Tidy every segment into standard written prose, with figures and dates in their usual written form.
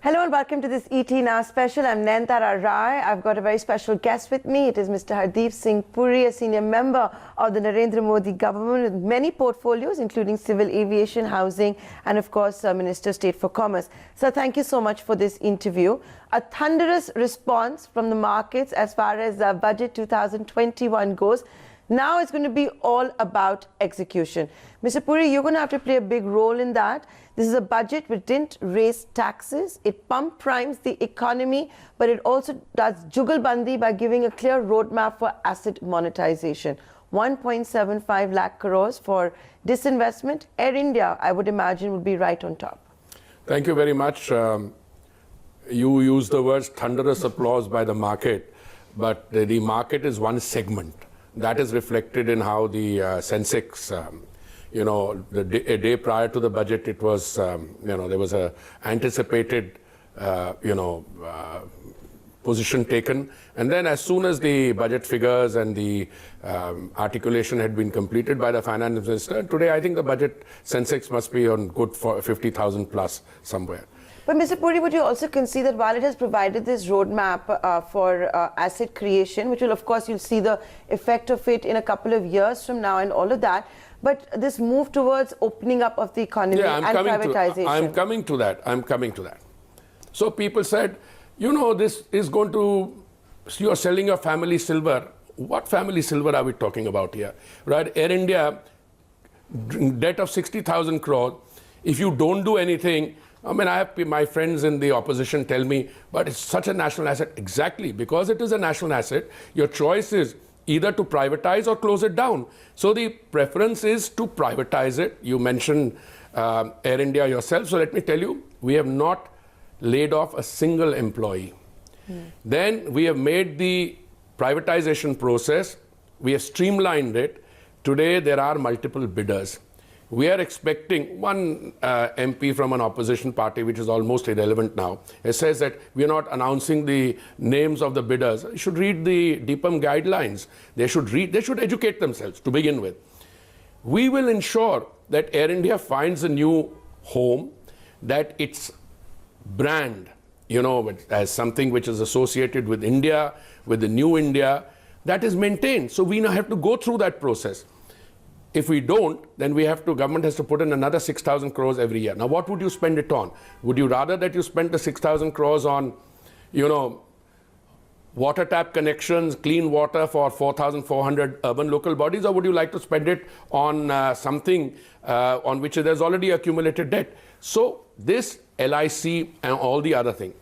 Hello and welcome to this ET Now special. I'm Nayantara. I've got a very special guest with me. It is Mr. Hardeep Puri, a senior member of the Narendra Modi government with many portfolios, including civil aviation, housing, and of course, Minister State for Commerce. So thank you so much for this interview. A thunderous response from the markets as far as Budget 2021 goes. Now it's going to be all about execution. Mr. Puri, you're going to have to play a big role in that. This is a budget which didn't raise taxes. It pump primes the economy, but it also does jugalbandi by giving a clear roadmap for asset monetization. 1.75 lakh crores for disinvestment. Air India, I would imagine, would be right on top. Thank you very much. You used the words thunderous applause by the market, but the market is one segment. That is reflected in how the Sensex, a day prior to the budget, it was, there was a anticipated, position taken. And then as soon as the budget figures and the articulation had been completed by the Finance Minister, today I think the budget Sensex must be on good for 50,000 plus somewhere. But Mr. Puri, would you also concede that while it has provided this roadmap for asset creation, which will, of course, you'll see the effect of it in a couple of years from now and all of that, but this move towards opening up of the economy and privatization? I'm coming to that. So people said, this is going to, you're selling your family silver. What family silver are we talking about here? Right? Air India, debt of 60,000 crore. If you don't do anything, I have my friends in the opposition tell me, but it's such a national asset. Exactly, because it is a national asset, your choice is either to privatize or close it down. So the preference is to privatize it. You mentioned Air India yourself, so let me tell you, we have not laid off a single employee. Then we have made the privatization process, we have streamlined it. Today there are multiple bidders. We are expecting one MP from an opposition party, which is almost irrelevant now. It says that we are not announcing the names of the bidders. You should read the DPAM guidelines. They should educate themselves to begin with. We will ensure that Air India finds a new home, that its brand, as something which is associated with India, with the new India, that is maintained. So we now have to go through that process. If we don't, then government has to put in another 6,000 crores every year. Now, what would you spend it on? Would you rather that you spend the 6,000 crores on, water tap connections, clean water for 4,400 urban local bodies, or would you like to spend it on something on which there's already accumulated debt? So this LIC and all the other things.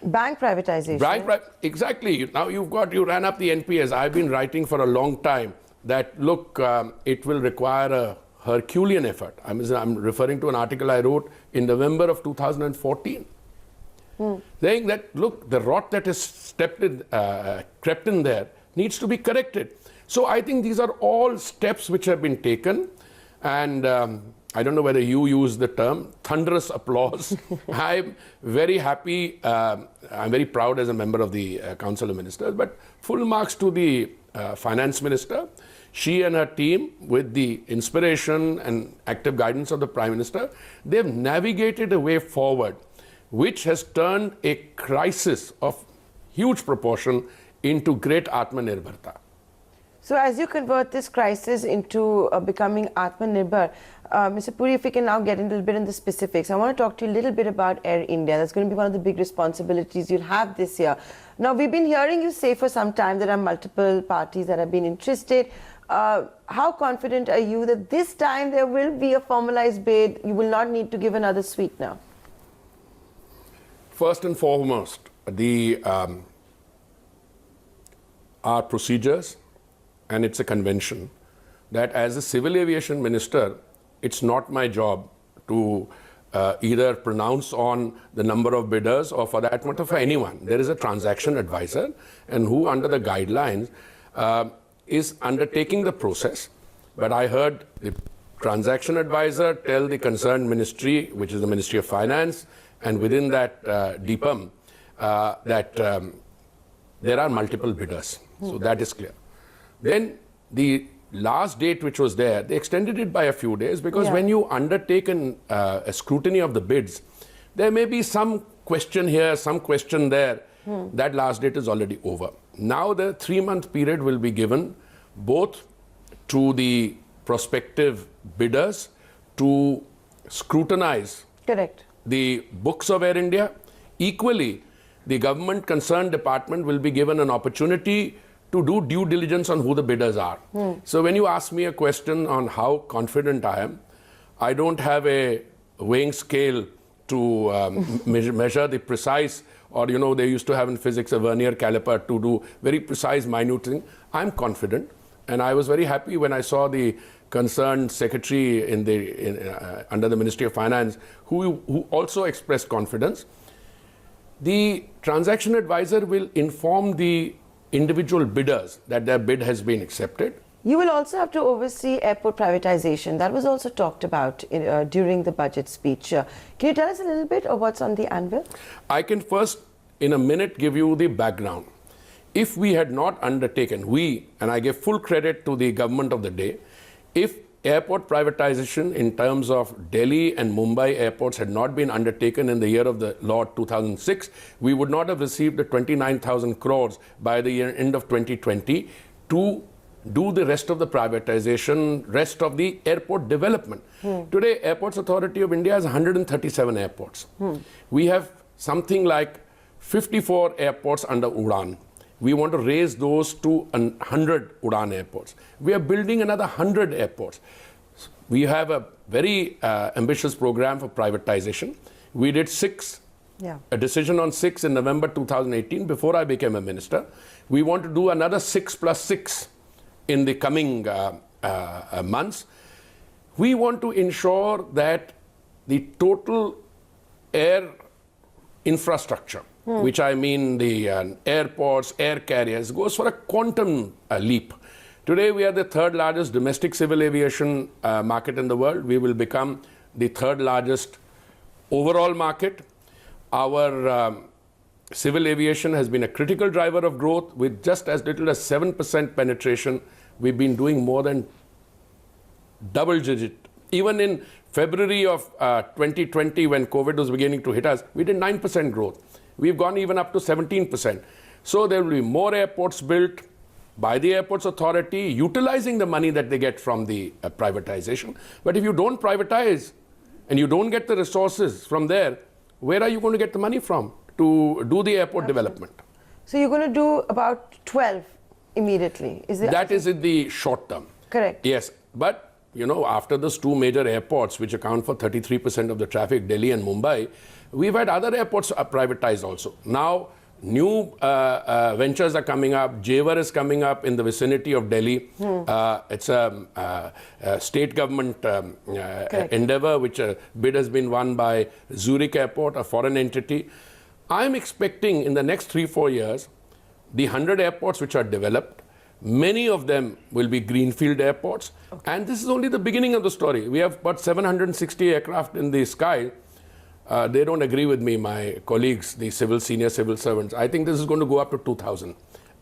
Bank privatization. Exactly. Now you ran up the NPS. I've been writing for a long time that, look, it will require a Herculean effort. I'm referring to an article I wrote in November of 2014, saying that, look, the rot that has crept in there needs to be corrected. So I think these are all steps which have been taken, and I don't know whether you use the term thunderous applause. I'm very happy. I'm very proud as a member of the Council of Ministers, but full marks to the Finance Minister. She and her team, with the inspiration and active guidance of the Prime Minister, they've navigated a way forward, which has turned a crisis of huge proportion into great Atmanirbharta. So as you convert this crisis into becoming Atmanirbhar, Mr. Puri, if we can now get a little bit in the specifics, I want to talk to you a little bit about Air India. That's going to be one of the big responsibilities you'll have this year. Now, we've been hearing you say for some time there are multiple parties that have been interested. How confident are you that this time there will be a formalized bid? You will not need to give another sweetener? First and foremost, our procedures, and it's a convention, that as a civil aviation minister, it's not my job to either pronounce on the number of bidders or for that matter for anyone. There is a transaction advisor, and who under the guidelines is undertaking the process. But I heard the transaction advisor tell the concerned ministry, which is the Ministry of Finance, and within that DPAM, that there are multiple bidders. So that is clear. Then the last date which was there, they extended it by a few days because when you undertake a scrutiny of the bids, there may be some question here, some question there. That last date is already over. Now the 3-month period will be given both to the prospective bidders to scrutinize Correct. the books of Air India. Equally, the government concerned department will be given an opportunity to do due diligence on who the bidders are. So when you ask me a question on how confident I am, I don't have a weighing scale to measure the precise, or they used to have in physics a vernier caliper to do very precise, minute thing. I'm confident, and I was very happy when I saw the concerned secretary under the Ministry of Finance who also expressed confidence. The transaction advisor will inform the individual bidders that their bid has been accepted. You will also have to oversee airport privatization. That was also talked about during the budget speech. Can you tell us a little bit of what's on the anvil? I can first, in a minute, give you the background. If we had not undertaken, and I give full credit to the government of the day, if airport privatization in terms of Delhi and Mumbai airports had not been undertaken in the year of the Lord 2006, we would not have received the 29,000 crores by the end of 2020 to do the rest of the privatization, rest of the airport development. Today, Airports Authority of India has 137 airports. We have something like 54 airports under Udan. We want to raise those to 100 Udan airports. We are building another 100 airports. We have a very ambitious program for privatization. We did a decision on 6 in November 2018 before I became a minister. We want to do another 6 plus 6 in the coming months. We want to ensure that the total air infrastructure, which I mean the airports, air carriers, goes for a quantum leap. Today we are the 3rd largest domestic civil aviation market in the world. We will become the 3rd largest overall market. Our civil aviation has been a critical driver of growth with just as little as 7% penetration. We've been doing more than double digit. Even in February of 2020, when COVID was beginning to hit us, we did 9% growth. We've gone even up to 17%. So there will be more airports built by the Airports Authority, utilizing the money that they get from the privatization. But if you don't privatize and you don't get the resources from there, where are you going to get the money from to do the airport development? So you're going to do about 12 immediately. That is in the short term. Correct. Yes. But, after those 2 major airports, which account for 33% of the traffic, Delhi and Mumbai, we've had other airports privatized also. Now, new ventures are coming up. Jewar is coming up in the vicinity of Delhi. It's a state government endeavor, which bid has been won by Zurich Airport, a foreign entity. I'm expecting in the next 3-4 years, the 100 airports which are developed, many of them will be greenfield airports. And this is only the beginning of the story. We have about 760 aircraft in the sky. They don't agree with me, my colleagues, the senior civil servants. I think this is going to go up to 2,000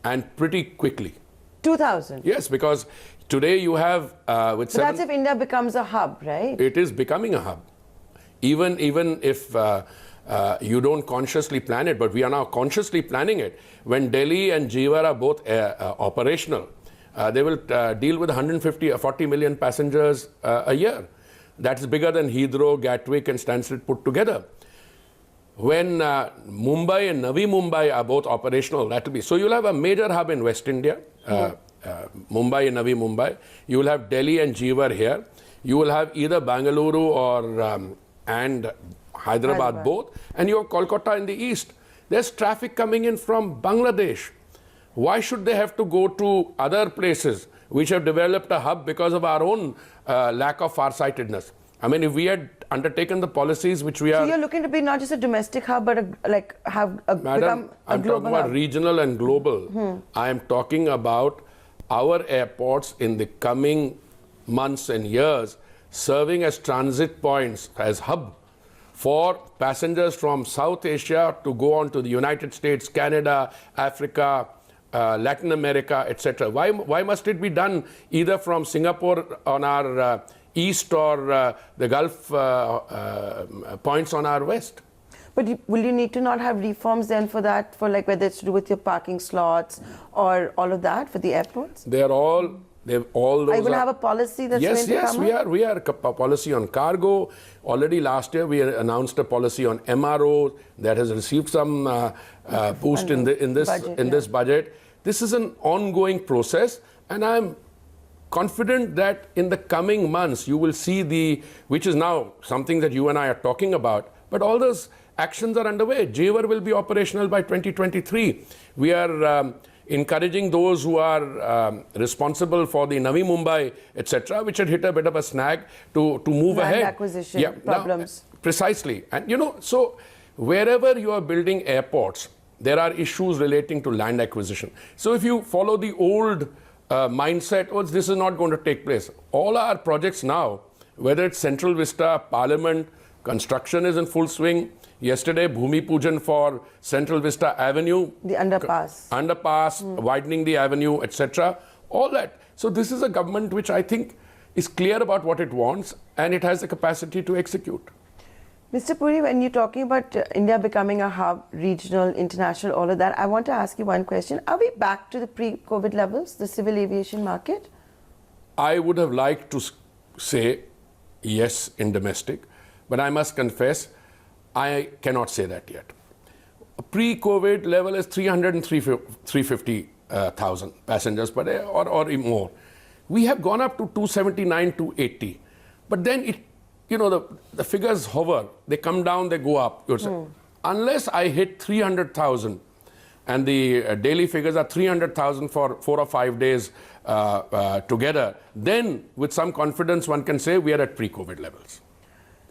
and pretty quickly. 2,000? Yes, because today you have that's if India becomes a hub, right? It is becoming a hub. Even if you don't consciously plan it, but we are now consciously planning it. When Delhi and Jewar are both operational, they will deal with 40 million passengers a year. That's bigger than Heathrow, Gatwick and Stansted put together. When Mumbai and Navi Mumbai are both operational, that will be. So you'll have a major hub in West India, Mumbai and Navi Mumbai. You will have Delhi and Jewar here. You will have either Bangalore or and Hyderabad both. And you have Kolkata in the east. There's traffic coming in from Bangladesh. Why should they have to go to other places which have developed a hub because of our own lack of farsightedness? I mean, if we had undertaken the policies which we are... So you're looking to be not just a domestic hub, but become a Madam, I'm talking about regional and global. I am talking about our airports in the coming months and years serving as transit points, as hub for passengers from South Asia to go on to the United States, Canada, Africa, Latin America, etc. Why must it be done either from Singapore on our east or the Gulf points on our west? But will you need to not have reforms then for that, for like whether it's to do with your parking slots or all of that for the airports? They've all those. Are you going to have a policy that's going to come Yes, we are a policy on cargo. Already last year we announced a policy on MRO that has received some boost in this budget. This is an ongoing process, and I'm confident that in the coming months you will see which is now something that you and I are talking about, but all those actions are underway. Jewar will be operational by 2023. We are encouraging those who are responsible for the Navi Mumbai, etc., which had hit a bit of a snag, to move Land ahead. acquisition problems. Precisely. And so wherever you are building airports, there are issues relating to land acquisition. So if you follow the old mindset, this is not going to take place. All our projects now, whether it's Central Vista, Parliament, construction is in full swing. Yesterday, Bhumi Pujan for Central Vista Avenue. The underpass. Widening the avenue, etc. All that. So this is a government which I think is clear about what it wants, and it has the capacity to execute. Mr. Puri, when you're talking about India becoming a hub, regional, international, all of that, I want to ask you one question. Are we back to the pre-COVID levels, the civil aviation market? I would have liked to say yes in domestic, but I must confess, I cannot say that yet. A pre-COVID level is 300 and 350,000 passengers per day or more. We have gone up to 279, 280. But then the figures hover, they come down, they go up. Unless I hit 300,000, and the daily figures are 300,000 for 4 or 5 days together, then with some confidence one can say we are at pre-COVID levels.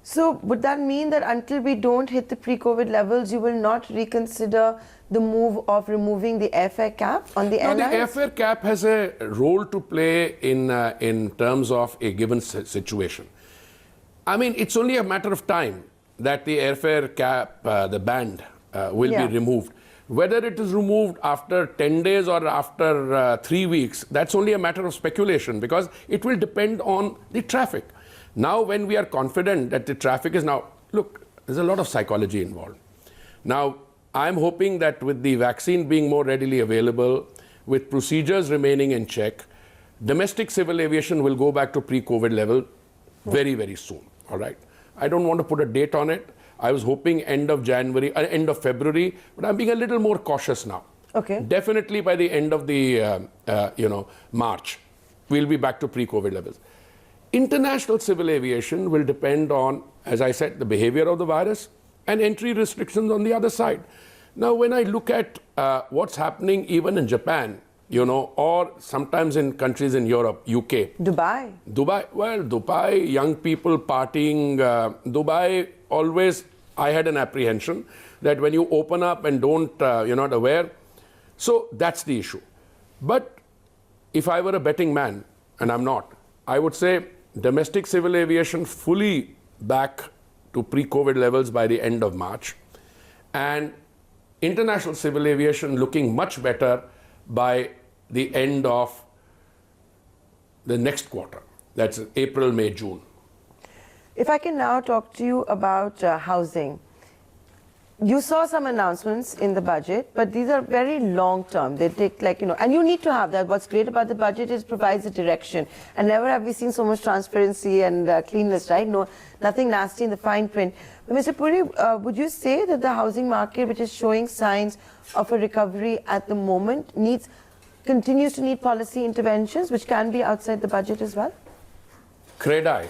So would that mean that until we don't hit the pre-COVID levels, you will not reconsider the move of removing the airfare cap on the airlines? No, the airfare cap has a role to play in terms of a given situation. I mean, it's only a matter of time that the airfare cap, the band, will be removed. Whether it is removed after 10 days or after 3 weeks, that's only a matter of speculation, because it will depend on the traffic. Now, when we are confident that the traffic is now, look, there's a lot of psychology involved. Now, I'm hoping that with the vaccine being more readily available, with procedures remaining in check, domestic civil aviation will go back to pre-COVID level very, very soon. All right. I don't want to put a date on it. I was hoping end of February, but I'm being a little more cautious now. Okay. Definitely by the end of the March, we'll be back to pre-COVID levels. International civil aviation will depend on, as I said, the behavior of the virus and entry restrictions on the other side. Now, when I look at what's happening even in Japan, or sometimes in countries in Europe, UK. Dubai, young people partying. Dubai, always, I had an apprehension that when you open up and you're not aware. So that's the issue. But if I were a betting man, and I'm not, I would say domestic civil aviation fully back to pre-COVID levels by the end of March, and international civil aviation looking much better by the end of the next quarter. That's April, May, June. If I can now talk to you about housing. You saw some announcements in the budget, but these are very long term. They take and you need to have that. What's great about the budget is it provides a direction. And never have we seen so much transparency and cleanness, right? No, nothing nasty in the fine print. But Mr. Puri, would you say that the housing market, which is showing signs of a recovery at the moment, continues to need policy interventions, which can be outside the budget as well? CREDAI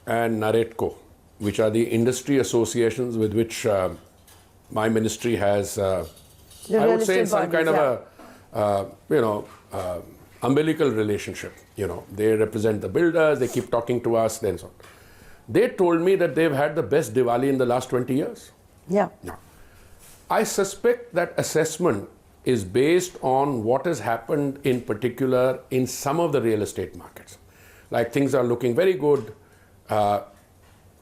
and NAREDCO, which are the industry associations with which my ministry has, I would say, some kind of a umbilical relationship. They represent the builders, they keep talking to us, then so on. They told me that they've had the best Diwali in the last 20 years. Yeah. I suspect that assessment is based on what has happened in particular in some of the real estate markets. Like things are looking very good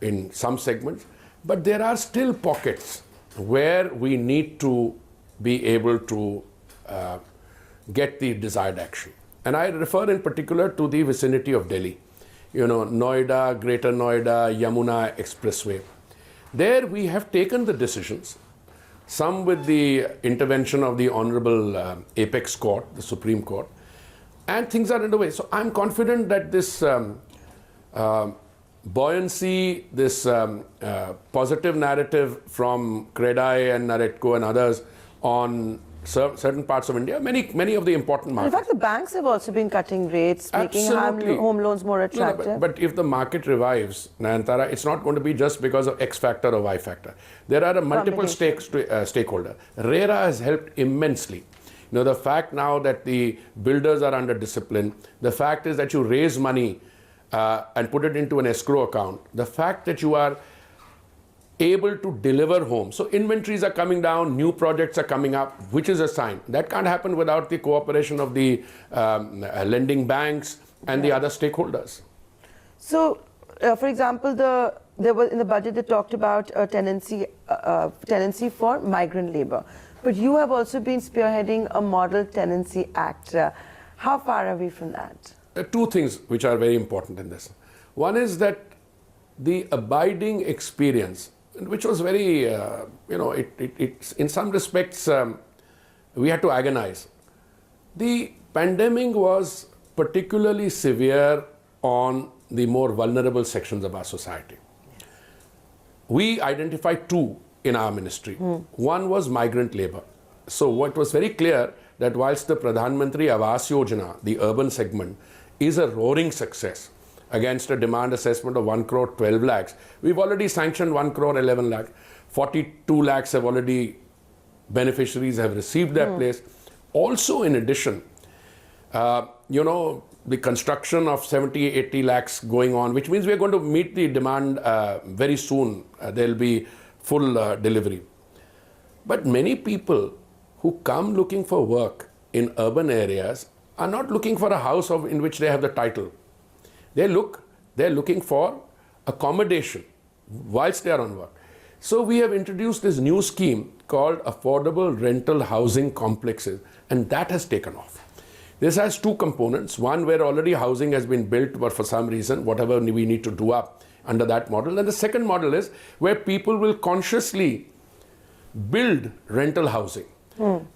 in some segments, but there are still pockets where we need to be able to get the desired action. And I refer in particular to the vicinity of Delhi. Noida, Greater Noida, Yamuna Expressway. There we have taken the decisions, some with the intervention of the Honorable Apex Court, the Supreme Court, and things are underway. So I'm confident that this buoyancy, this positive narrative from CREDAI and NAREDCO and others on certain parts of India, many of the important markets. In fact, the banks have also been cutting rates, making home loans more attractive. No, but if the market revives, Nayantara, it's not going to be just because of X factor or Y factor. There are multiple stakeholders. RERA has helped immensely. You know, the fact now that the builders are under discipline, the fact is that you raise money and put it into an escrow account, the fact that you are able to deliver homes. So inventories are coming down, new projects are coming up, which is a sign. That can't happen without the cooperation of the lending banks and the other stakeholders. So, for example, there was in the budget they talked about a tenancy for migrant labor. But you have also been spearheading a Model Tenancy Act. How far are we from that? Two things which are very important in this. One is that the abiding experience, which was very, it's in some respects, we had to agonize. The pandemic was particularly severe on the more vulnerable sections of our society. We identified two in our ministry. One was migrant labor. So what was very clear that whilst the Pradhan Mantri Awas Yojana, the urban segment, is a roaring success, against a demand assessment of 1 crore 12 lakhs. We've already sanctioned 1 crore 11 lakh. 42 lakhs have already, beneficiaries have received their place. Also in addition, the construction of 70-80 lakhs going on, which means we're going to meet the demand very soon. There'll be full delivery. But many people who come looking for work in urban areas are not looking for a house in which they have the title. They're looking for accommodation whilst they are on work. So we have introduced this new scheme called Affordable Rental Housing Complexes, and that has taken off. This has two components. One where already housing has been built, but for some reason, whatever we need to do up under that model. And the second model is where people will consciously build rental housing.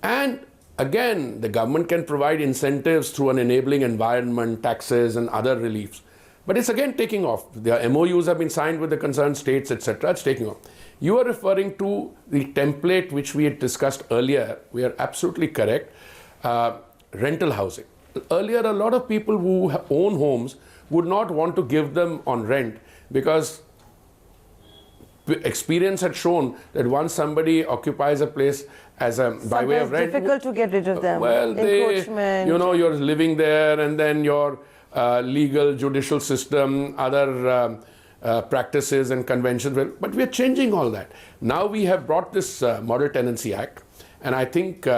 And again, the government can provide incentives through an enabling environment, taxes and other reliefs. But it's again taking off. The MOUs have been signed with the concerned states, etc. It's taking off. You are referring to the template which we had discussed earlier. We are absolutely correct. Rental housing. Earlier, a lot of people who own homes would not want to give them on rent because experience had shown that once somebody occupies a place as by way of rent, it's difficult to get rid of them. Well, you're living there, and then your legal, judicial system, other practices and conventions. But we are changing all that. Now we have brought this Model Tenancy Act, and I think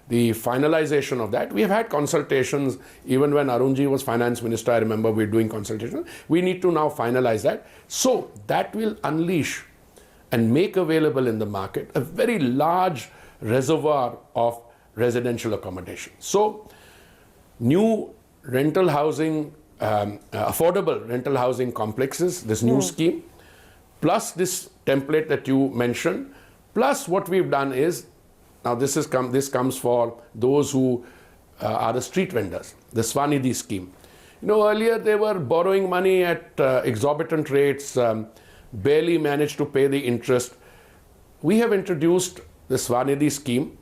the finalization of that, we have had consultations. Even when Arunji was finance minister, I remember we were doing consultations. We need to now finalize that. So that will unleash and make available in the market a very large reservoir of residential accommodation. So new rental housing, affordable rental housing complexes, this new scheme, plus this template that you mentioned, plus what we've done is, now this comes for those who are the street vendors, the Swanidhi scheme. Earlier they were borrowing money at exorbitant rates, barely managed to pay the interest. We have introduced the Swanidhi scheme,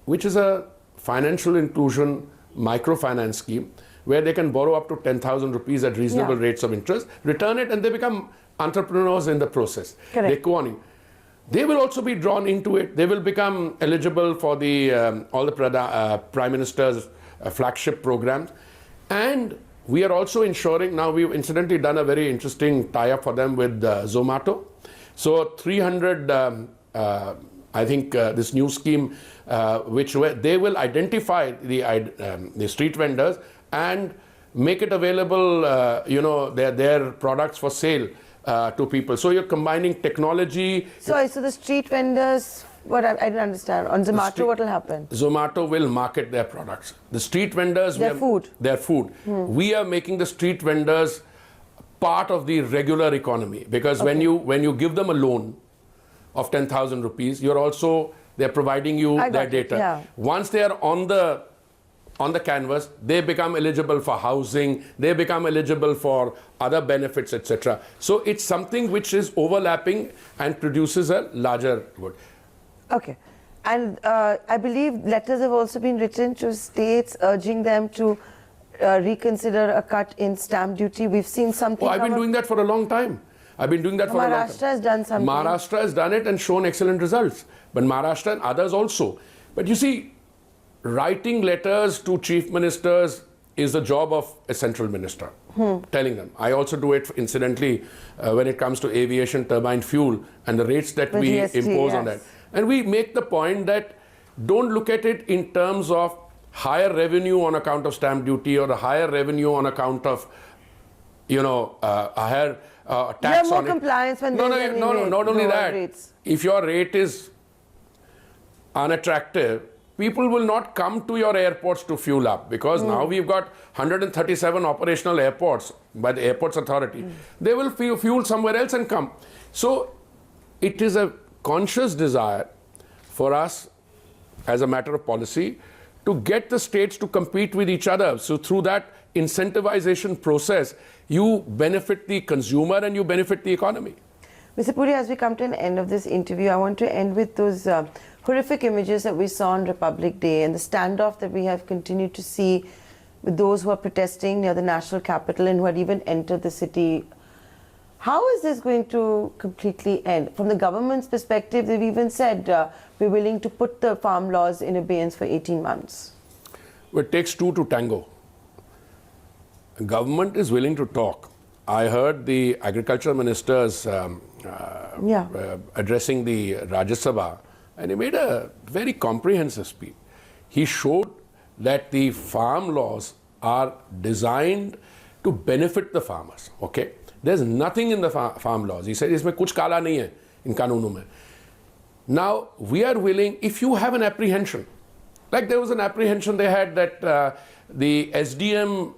which is a financial inclusion microfinance scheme where they can borrow up to 10,000 rupees at reasonable rates of interest, return it, and they become entrepreneurs in the process. Correct. They go on. They will also be drawn into it. They will become eligible for the all the Prime Minister's flagship programs. And we are also ensuring, now we've incidentally done a very interesting tie-up for them with Zomato. So 300, I think this new scheme, which they will identify the street vendors and make it available, their products for sale to people. So you're combining technology. So the street vendors, I didn't understand. On Zomato, what will happen? Zomato will market their products. The street vendors, their food. We are making the street vendors part of the regular economy, because when you give them a loan, of 10,000 rupees, they're providing you their data. Yeah. Once they are on the canvas, they become eligible for housing, they become eligible for other benefits, etc. So it's something which is overlapping and produces a larger good. Okay. And I believe letters have also been written to states urging them to reconsider a cut in stamp duty. We've seen something. I've been doing that for a long time. Maharashtra has done something. Maharashtra has done it and shown excellent results. But Maharashtra and others also. But you see, writing letters to chief ministers is the job of a central minister. Telling them. I also do it, incidentally, when it comes to aviation turbine fuel and the rates that we impose on that. And we make the point that don't look at it in terms of higher revenue on account of stamp duty or a higher revenue on account of, a higher tax more on compliance it. When No, not only that. Rates. If your rate is unattractive, people will not come to your airports to fuel up, because now we've got 137 operational airports by the Airports Authority. They will fuel somewhere else and come. So it is a conscious desire for us as a matter of policy to get the states to compete with each other. So through that incentivization process, you benefit the consumer and you benefit the economy. Mr. Puri, as we come to an end of this interview, I want to end with those horrific images that we saw on Republic Day and the standoff that we have continued to see with those who are protesting near the national capital and who had even entered the city. How is this going to completely end? From the government's perspective, they've even said we're willing to put the farm laws in abeyance for 18 months. Well, it takes two to tango. The government is willing to talk. I heard the agriculture ministers addressing the Rajya Sabha, and he made a very comprehensive speech. He showed that the farm laws are designed to benefit the farmers. Okay, there's nothing in the farm laws. He said, "Isme kuch kala nahi hai in kanunon mein." Now we are willing. If you have an apprehension, like there was an apprehension they had that the SDM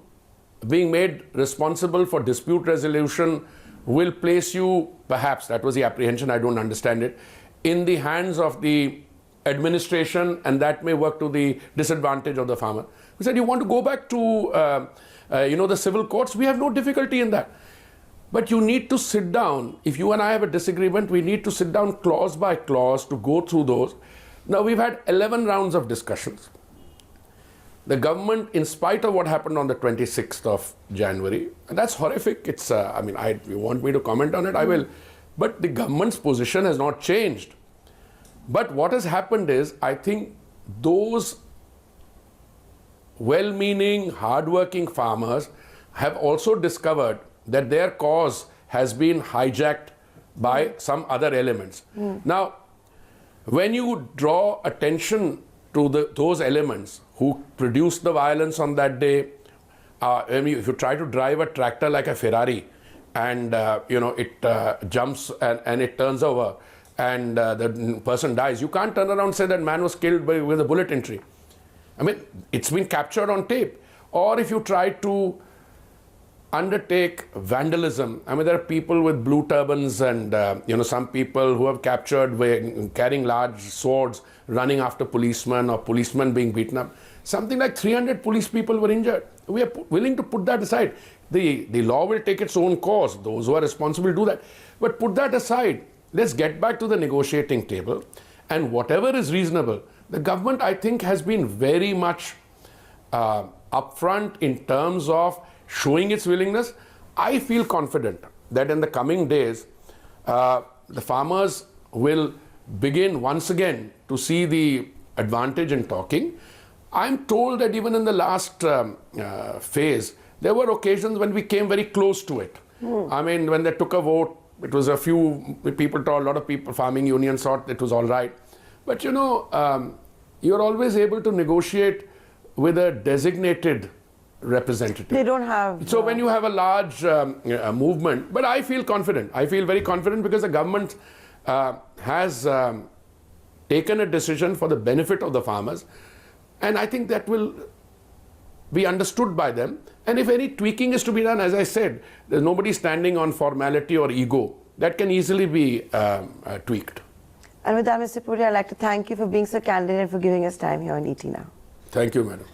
being made responsible for dispute resolution will place you, perhaps that was the apprehension, I don't understand it, in the hands of the administration, and that may work to the disadvantage of the farmer. We said, you want to go back to the civil courts? We have no difficulty in that. But you need to sit down. If you and I have a disagreement, we need to sit down clause by clause to go through those. Now we've had 11 rounds of discussions. The government, in spite of what happened on the 26th of January, and that's horrific. It's, you want me to comment on it? I will. But the government's position has not changed. But what has happened is, I think those well-meaning, hard-working farmers have also discovered that their cause has been hijacked by some other elements. Now, when you draw attention to those elements who produced the violence on that day, if you try to drive a tractor like a Ferrari and it jumps and it turns over and the person dies, you can't turn around and say that man was killed with a bullet entry. I mean, it's been captured on tape. Or if you try to undertake vandalism, I mean, there are people with blue turbans and some people who have captured carrying large swords running after policemen or policemen being beaten up. Something like 300 police people were injured. We are willing to put that aside. The law will take its own course. Those who are responsible do that. But put that aside. Let's get back to the negotiating table. And whatever is reasonable, the government, I think, has been very much upfront in terms of showing its willingness. I feel confident that in the coming days, the farmers will begin once again to see the advantage in talking. I'm told that even in the last phase, there were occasions when we came very close to it. I mean, when they took a vote, it was a few people, a lot of people, farming unions thought it was all right. But you're always able to negotiate with a designated representative. They don't have... So when you have a large movement, but I feel confident. I feel very confident because the government has taken a decision for the benefit of the farmers. And I think that will be understood by them. And if any tweaking is to be done, as I said, there's nobody standing on formality or ego. That can easily be tweaked. And with that, Mr. Puri, I'd like to thank you for being so candid and for giving us time here on ET Now. Thank you, madam.